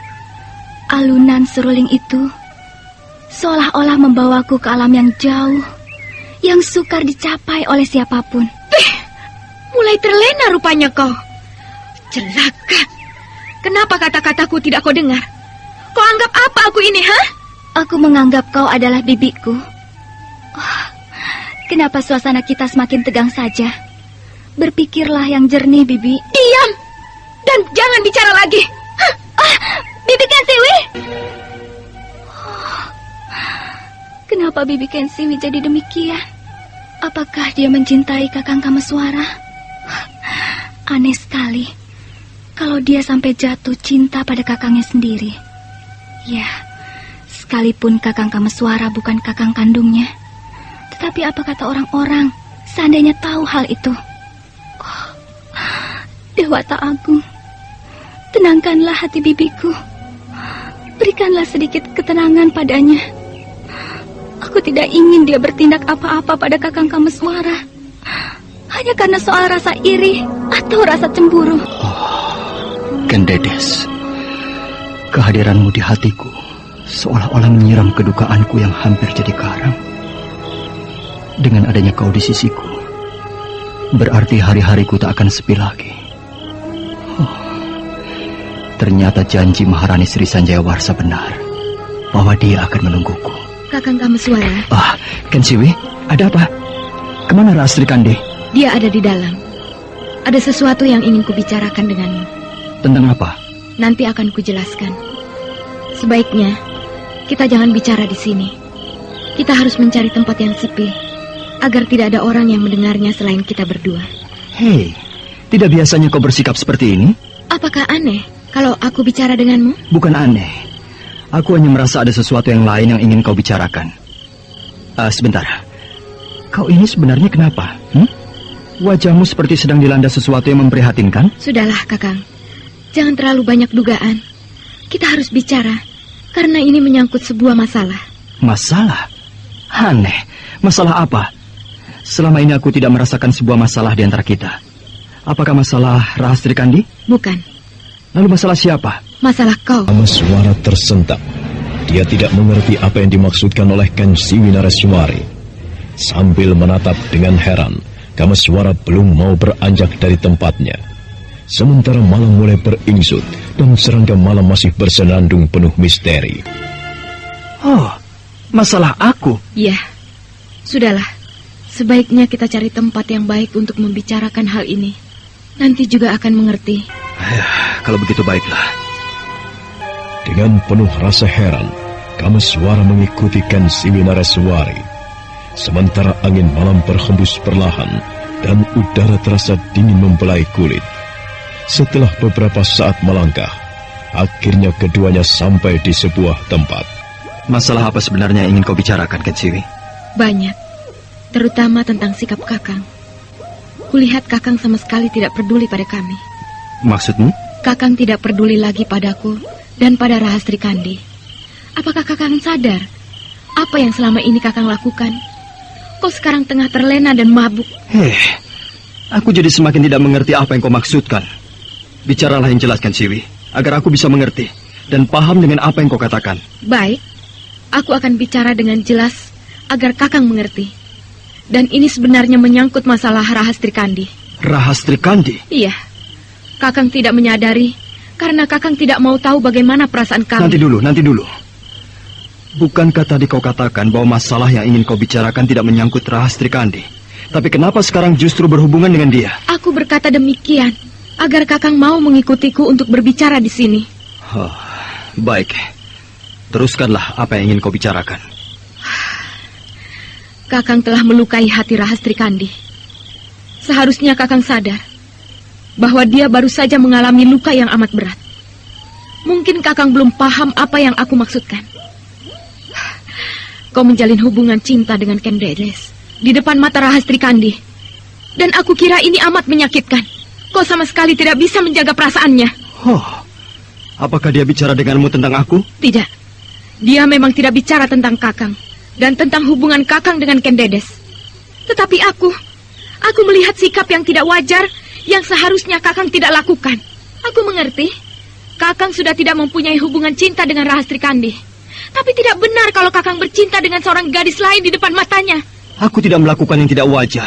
Alunan seruling itu seolah-olah membawaku ke alam yang jauh, yang sukar dicapai oleh siapapun. Mulai terlena rupanya kau. Celaka. Kenapa kata-kataku tidak kau dengar? Kau anggap apa aku ini, ha? Aku menganggap kau adalah bibiku. Kenapa suasana kita semakin tegang saja? Berpikirlah yang jernih, Bibi. Diam! Dan jangan bicara lagi. Bibi Kensiwi! Kenapa Bibi Kensiwi jadi demikian? Apakah dia mencintai Kakang Kameswara? Aneh sekali kalau dia sampai jatuh cinta pada kakangnya sendiri. Ya, sekalipun Kakang Kameswara bukan kakang kandungnya. Tetapi apa kata orang-orang seandainya tahu hal itu? Oh, Dewata Agung, tenangkanlah hati bibiku. Berikanlah sedikit ketenangan padanya. Aku tidak ingin dia bertindak apa-apa pada Kakang Kameswara hanya karena soal rasa iri atau rasa cemburu. Kendedes, kehadiranmu di hatiku seolah-olah menyiram kedukaanku yang hampir jadi karam. Dengan adanya kau di sisiku, berarti hari-hariku tak akan sepi lagi. Ternyata janji Maharani Sri Sanjaya Warsa benar, bahwa dia akan menungguku. Kakang Kameswara. Kensiwi, ada apa? Kemana Rastri Kandi? Dia ada di dalam. Ada sesuatu yang ingin kubicarakan denganmu. Tentang apa? Nanti akan kujelaskan. Sebaiknya kita jangan bicara di sini. Kita harus mencari tempat yang sepi, agar tidak ada orang yang mendengarnya selain kita berdua. Hei, tidak biasanya kau bersikap seperti ini? Apakah aneh kalau aku bicara denganmu? Bukan aneh. Aku hanya merasa ada sesuatu yang lain yang ingin kau bicarakan. Sebentar. Kau ini sebenarnya kenapa? Wajahmu seperti sedang dilanda sesuatu yang memprihatinkan? Sudahlah, Kakang. Jangan terlalu banyak dugaan. Kita harus bicara, karena ini menyangkut sebuah masalah. Masalah? Aneh. Masalah apa? Selama ini aku tidak merasakan sebuah masalah di antara kita. Apakah masalah Rahastri Kandi? Bukan. Lalu masalah siapa? Masalah kau. Kameswara tersentak. Dia tidak mengerti apa yang dimaksudkan oleh Kensiwi Nareswari. Sambil menatap dengan heran, Kameswara belum mau beranjak dari tempatnya. Sementara malam mulai beringsut dan serangga malam masih bersenandung penuh misteri. Oh, masalah aku? Ya, sudahlah. Sebaiknya kita cari tempat yang baik untuk membicarakan hal ini. Nanti juga akan mengerti. Kalau begitu baiklah. Dengan penuh rasa heran, Kameswara mengikuti Kensiwi Nareswari. Sementara angin malam berhembus perlahan dan udara terasa dingin membelai kulit. Setelah beberapa saat melangkah, akhirnya keduanya sampai di sebuah tempat. Masalah apa sebenarnya yang ingin kau bicarakan, Kensiwi? Banyak, terutama tentang sikap Kakang. Kulihat Kakang sama sekali tidak peduli pada kami. Maksudmu? Kakang tidak peduli lagi padaku dan pada Rahastri Kandi. Apakah Kakang sadar apa yang selama ini Kakang lakukan? Kau sekarang tengah terlena dan mabuk. Aku jadi semakin tidak mengerti apa yang kau maksudkan. Bicaralah yang jelas, Kensiwi, agar aku bisa mengerti dan paham dengan apa yang kau katakan. Baik, aku akan bicara dengan jelas agar Kakang mengerti. Dan ini sebenarnya menyangkut masalah Rahastri Kandi. Rahastri Kandi? Iya. Kakang tidak menyadari karena Kakang tidak mau tahu bagaimana perasaan kami. Nanti dulu. Bukankah tadi kau katakan bahwa masalah yang ingin kau bicarakan tidak menyangkut Rahastri Kandi? Tapi kenapa sekarang justru berhubungan dengan dia? Aku berkata demikian agar Kakang mau mengikutiku untuk berbicara di sini. Baik. Teruskanlah apa yang ingin kau bicarakan. Kakang telah melukai hati Rahastri Kandi. Seharusnya Kakang sadar bahwa dia baru saja mengalami luka yang amat berat. Mungkin Kakang belum paham apa yang aku maksudkan. Kau menjalin hubungan cinta dengan Kendedes di depan mata Rahastri Kandi. Dan aku kira ini amat menyakitkan. Kau sama sekali tidak bisa menjaga perasaannya. Apakah dia bicara denganmu tentang aku? Tidak. Dia memang tidak bicara tentang Kakang dan tentang hubungan Kakang dengan Kendedes. Tetapi aku melihat sikap yang tidak wajar yang seharusnya Kakang tidak lakukan. Aku mengerti. Kakang sudah tidak mempunyai hubungan cinta dengan Rahastri Kandi. Tapi tidak benar kalau Kakang bercinta dengan seorang gadis lain di depan matanya. Aku tidak melakukan yang tidak wajar,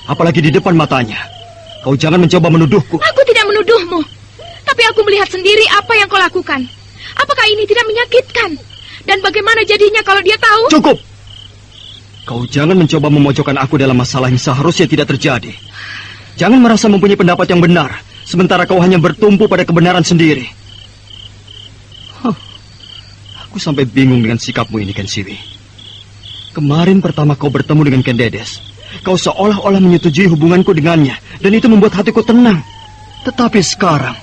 apalagi di depan matanya. Kau jangan mencoba menuduhku. Aku tidak menuduhmu. Tapi aku melihat sendiri apa yang kau lakukan. Apakah ini tidak menyakitkan? Dan bagaimana jadinya kalau dia tahu? Cukup. Kau jangan mencoba memojokkan aku dalam masalah yang seharusnya tidak terjadi. Jangan merasa mempunyai pendapat yang benar, sementara kau hanya bertumpu pada kebenaran sendiri. Aku sampai bingung dengan sikapmu ini, Ken Siwi. Kemarin pertama kau bertemu dengan Ken Dedes, kau seolah-olah menyetujui hubunganku dengannya, dan itu membuat hatiku tenang. Tetapi sekarang,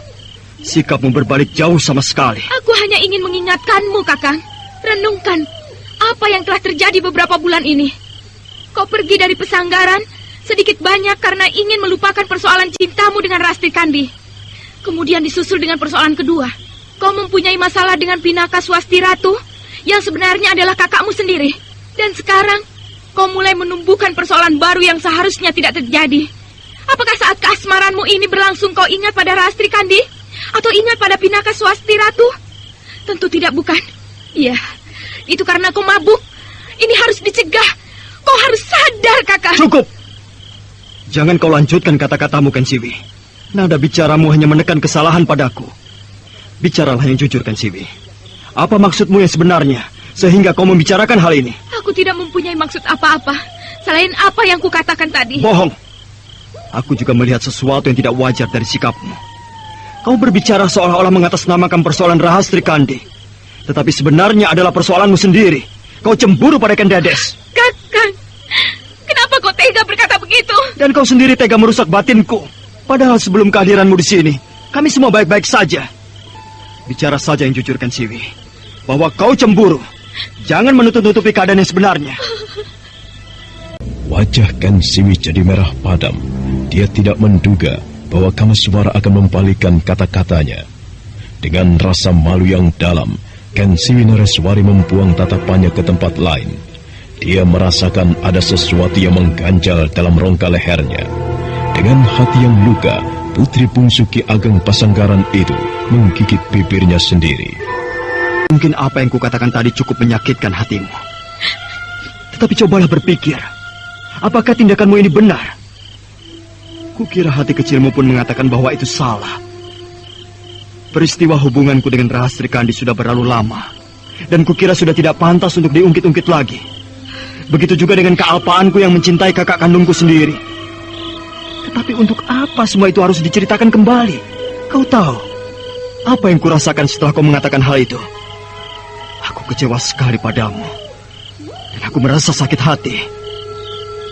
sikapmu berbalik jauh sama sekali. Aku hanya ingin mengingatkanmu, Kakang. Renungkan apa yang telah terjadi beberapa bulan ini. Kau pergi dari pesanggaran sedikit banyak karena ingin melupakan persoalan cintamu dengan Rasti Kandi. Kemudian disusul dengan persoalan kedua. Kau mempunyai masalah dengan Pinaka Swasti Ratu yang sebenarnya adalah kakakmu sendiri. Dan sekarang kau mulai menumbuhkan persoalan baru yang seharusnya tidak terjadi. Apakah saat keasmaranmu ini berlangsung kau ingat pada Rasti Kandi? Atau ingat pada Pinaka Swasti Ratu? Tentu tidak, bukan? Iya, itu karena kau mabuk. Ini harus dicegah. Kau harus sadar, Kakak. Cukup! Jangan kau lanjutkan kata-katamu, Ken Siwi. Nada bicaramu hanya menekan kesalahan padaku. Bicaralah yang jujur, Ken Siwi. Apa maksudmu yang sebenarnya, sehingga kau membicarakan hal ini? Aku tidak mempunyai maksud apa-apa, selain apa yang kukatakan tadi. Bohong! Aku juga melihat sesuatu yang tidak wajar dari sikapmu. Kau berbicara seolah-olah mengatasnamakan persoalan Rahastri Kandi. Tetapi sebenarnya adalah persoalanmu sendiri. Kau cemburu pada Ken Dedes. Kakang, kenapa kau tega berkata begitu? Dan kau sendiri tega merusak batinku. Padahal sebelum kehadiranmu di sini, kami semua baik-baik saja. Bicara saja yang jujur, Ken Siwi. Bahwa kau cemburu. Jangan menutup-nutupi keadaan yang sebenarnya. Wajah Ken Siwi jadi merah padam. Dia tidak menduga bahwa Kameswara akan membalikan kata-katanya. Dengan rasa malu yang dalam, Ken Siwi Nareswari membuang tatapannya ke tempat lain. Dia merasakan ada sesuatu yang mengganjal dalam rongga lehernya. Dengan hati yang luka, putri bungsu Ki Ageng Pasanggaran itu menggigit bibirnya sendiri. Mungkin apa yang kukatakan tadi cukup menyakitkan hatimu. Tetapi cobalah berpikir, apakah tindakanmu ini benar? Kukira hati kecilmu pun mengatakan bahwa itu salah. Peristiwa hubunganku dengan Rahastri Kandi sudah berlalu lama, dan kukira sudah tidak pantas untuk diungkit-ungkit lagi. Begitu juga dengan kealpaanku yang mencintai kakak kandungku sendiri. Tetapi untuk apa semua itu harus diceritakan kembali? Kau tahu apa yang kurasakan setelah kau mengatakan hal itu? Aku kecewa sekali padamu, dan aku merasa sakit hati.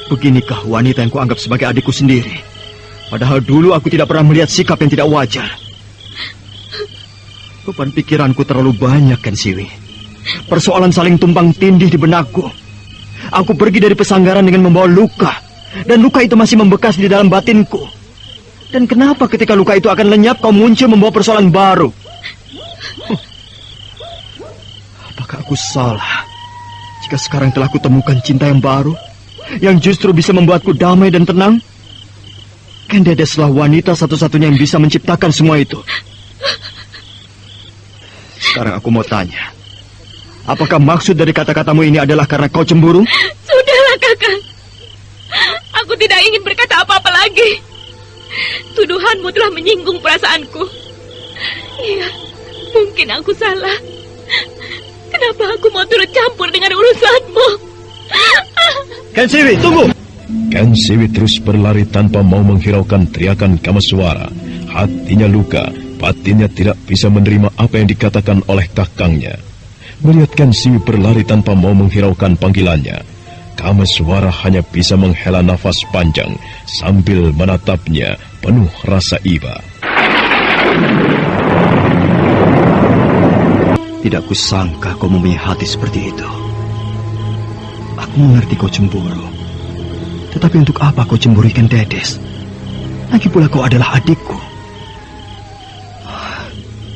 Beginikah wanita yang kuanggap sebagai adikku sendiri? Padahal dulu aku tidak pernah melihat sikap yang tidak wajar. Beban pikiranku terlalu banyak, Ken Siwi. Persoalan saling tumpang tindih di benakku. Aku pergi dari pesanggaran dengan membawa luka, dan luka itu masih membekas di dalam batinku. Dan kenapa ketika luka itu akan lenyap, kau muncul membawa persoalan baru? Apakah aku salah jika sekarang telah kutemukan cinta yang baru, yang justru bisa membuatku damai dan tenang? Ken Dedeslah wanita satu-satunya yang bisa menciptakan semua itu. Sekarang aku mau tanya, apakah maksud dari kata-katamu ini adalah karena kau cemburu? Sudahlah, Kakang. Aku tidak ingin berkata apa-apa lagi. Tuduhanmu telah menyinggung perasaanku. Iya, mungkin aku salah. Kenapa aku mau turut campur dengan urusanmu? Ken Siwi, tunggu! Ken Siwi terus berlari tanpa mau menghiraukan teriakan Kameswara. Hatinya luka, batinnya tidak bisa menerima apa yang dikatakan oleh kakangnya. Melihat Ken Siwi berlari tanpa mau menghiraukan panggilannya, Kameswara hanya bisa menghela nafas panjang sambil menatapnya penuh rasa iba. Tidak kusangka kau mempunyai hati seperti itu. Aku mengerti kau cemburu. Tetapi untuk apa kau cemburu Ken Dedes? Lagi pula kau adalah adikku.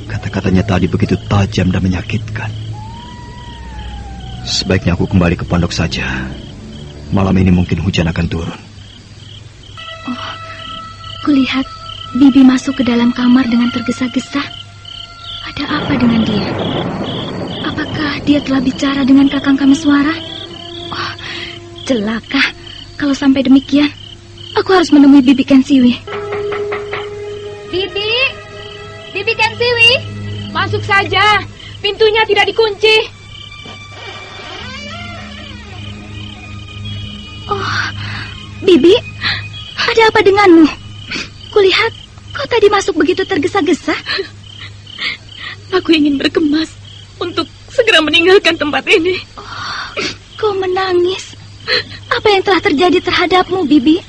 Kata-katanya tadi begitu tajam dan menyakitkan. Sebaiknya aku kembali ke pondok saja. Malam ini mungkin hujan akan turun. Oh, kulihat Bibi masuk ke dalam kamar dengan tergesa-gesa. Ada apa dengan dia? Apakah dia telah bicara dengan Kakang Kameswara? Oh, celaka. Kalau sampai demikian, aku harus menemui Bibi Ken Siwi. Bibi! Bibi Ken Siwi! Masuk saja. Pintunya tidak dikunci. Bibi, ada apa denganmu? Kulihat kau tadi masuk begitu tergesa-gesa. Aku ingin berkemas untuk segera meninggalkan tempat ini. Kau menangis. Apa yang telah terjadi terhadapmu, Bibi?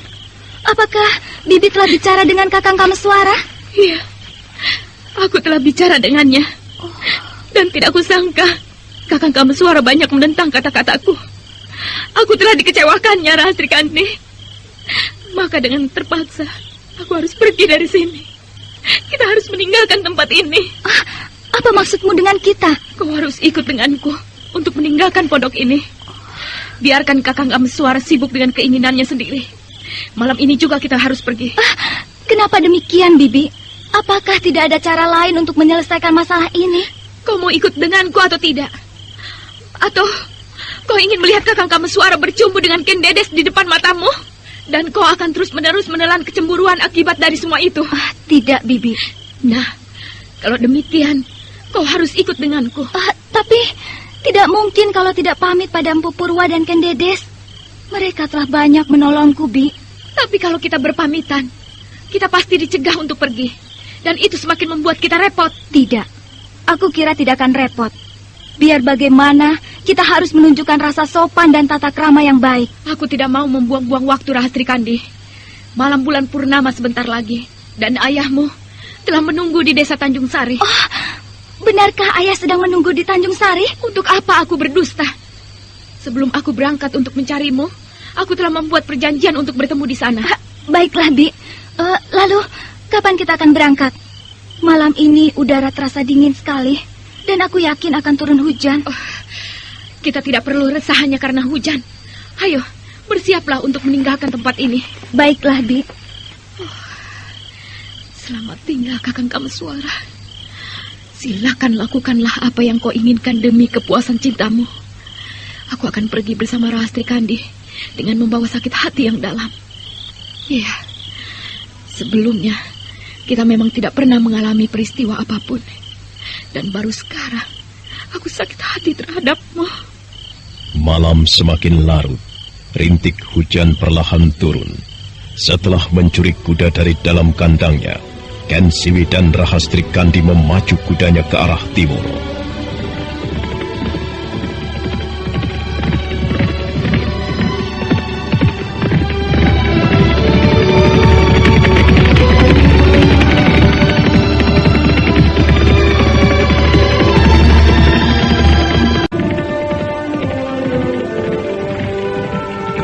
Apakah Bibi telah bicara dengan Kakang Kameswara? Iya, aku telah bicara dengannya. Dan tidak kusangka Kakang Kameswara banyak menentang kata-kataku. Aku telah dikecewakannya, Rahastri Kandi. Maka dengan terpaksa aku harus pergi dari sini. Kita harus meninggalkan tempat ini. Apa maksudmu dengan kita? Kau harus ikut denganku untuk meninggalkan pondok ini. Biarkan Kakang Kameswara sibuk dengan keinginannya sendiri. Malam ini juga kita harus pergi. Kenapa demikian, Bibi? Apakah tidak ada cara lain untuk menyelesaikan masalah ini? Kau mau ikut denganku atau tidak? Atau kau ingin melihat Kakang Kameswara bercumbu dengan Ken Dedes di depan matamu? Dan kau akan terus-menerus menelan kecemburuan akibat dari semua itu? Tidak, Bibi. Nah, kalau demikian, kau harus ikut denganku. Tapi tidak mungkin kalau tidak pamit pada Empu Purwa dan Ken Dedes. Mereka telah banyak menolongku, Bi. Tapi kalau kita berpamitan, kita pasti dicegah untuk pergi. Dan itu semakin membuat kita repot. Tidak, aku kira tidak akan repot. Biar bagaimana, kita harus menunjukkan rasa sopan dan tata krama yang baik. Aku tidak mau membuang-buang waktu, Rahastri Kandi. Malam bulan purnama sebentar lagi. Dan ayahmu telah menunggu di desa Tanjung Sari. Benarkah ayah sedang menunggu di Tanjung Sari? Untuk apa aku berdusta? Sebelum aku berangkat untuk mencarimu, aku telah membuat perjanjian untuk bertemu di sana. Baiklah, Bi. Lalu, kapan kita akan berangkat? Malam ini udara terasa dingin sekali, dan aku yakin akan turun hujan. Kita tidak perlu resah hanya karena hujan. Ayo, bersiaplah untuk meninggalkan tempat ini. Baiklah, Bi. Selamat tinggal, Kakang Kameswara. Silakan lakukanlah apa yang kau inginkan demi kepuasan cintamu. Aku akan pergi bersama Rahastri Kandi dengan membawa sakit hati yang dalam. Iya, sebelumnya kita memang tidak pernah mengalami peristiwa apapun. Dan baru sekarang aku sakit hati terhadapmu. Malam semakin larut, rintik hujan perlahan turun. Setelah mencuri kuda dari dalam kandangnya, Ken Siwi dan Rahastri Kandi memacu kudanya ke arah timur.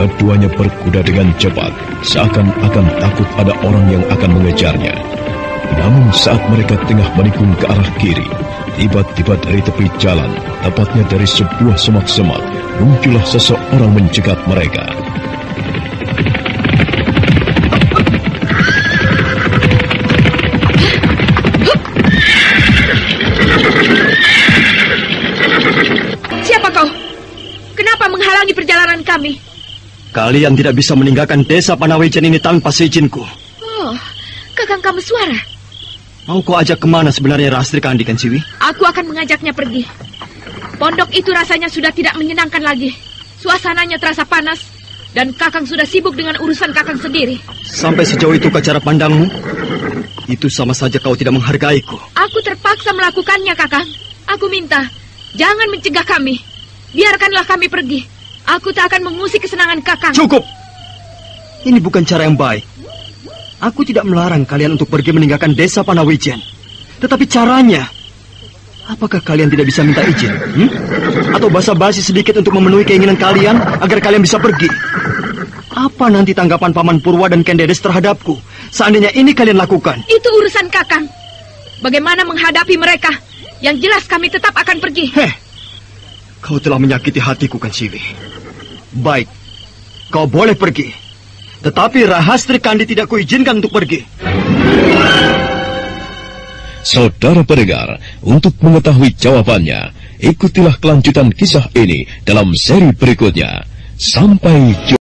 Keduanya berkuda dengan cepat, seakan-akan takut ada orang yang akan mengejarnya. Namun saat mereka tengah menikung ke arah kiri, tiba-tiba dari tepi jalan, tepatnya dari sebuah semak-semak, muncullah seseorang mencegat mereka. Siapa kau? Kenapa menghalangi perjalanan kami? Kalian tidak bisa meninggalkan desa Panawejan ini tanpa seizinku. Oh, Kakang Kameswara. Mau kau ajak kemana sebenarnya Rahastri Kandi, Ken Siwi? Aku akan mengajaknya pergi. Pondok itu rasanya sudah tidak menyenangkan lagi. Suasananya terasa panas, dan Kakang sudah sibuk dengan urusan Kakang sendiri. Sampai sejauh itu ke cara pandangmu? Itu sama saja kau tidak menghargaiku. Aku terpaksa melakukannya, Kakang. Aku minta, jangan mencegah kami. Biarkanlah kami pergi. Aku tak akan mengusik kesenangan Kakang. Cukup! Ini bukan cara yang baik. Aku tidak melarang kalian untuk pergi meninggalkan desa Panawejan. Tetapi caranya, apakah kalian tidak bisa minta izin? Atau basa-basi sedikit untuk memenuhi keinginan kalian agar kalian bisa pergi? Apa nanti tanggapan Paman Purwa dan Ken Dedes terhadapku seandainya ini kalian lakukan? Itu urusan Kakang. Bagaimana menghadapi mereka? Yang jelas kami tetap akan pergi. Kau telah menyakiti hatiku, Ken Siwi. Baik, kau boleh pergi. Tetapi Rahastri Kandi tidak kuizinkan untuk pergi. Saudara pendengar, untuk mengetahui jawabannya, ikutilah kelanjutan kisah ini dalam seri berikutnya. Sampai jumpa.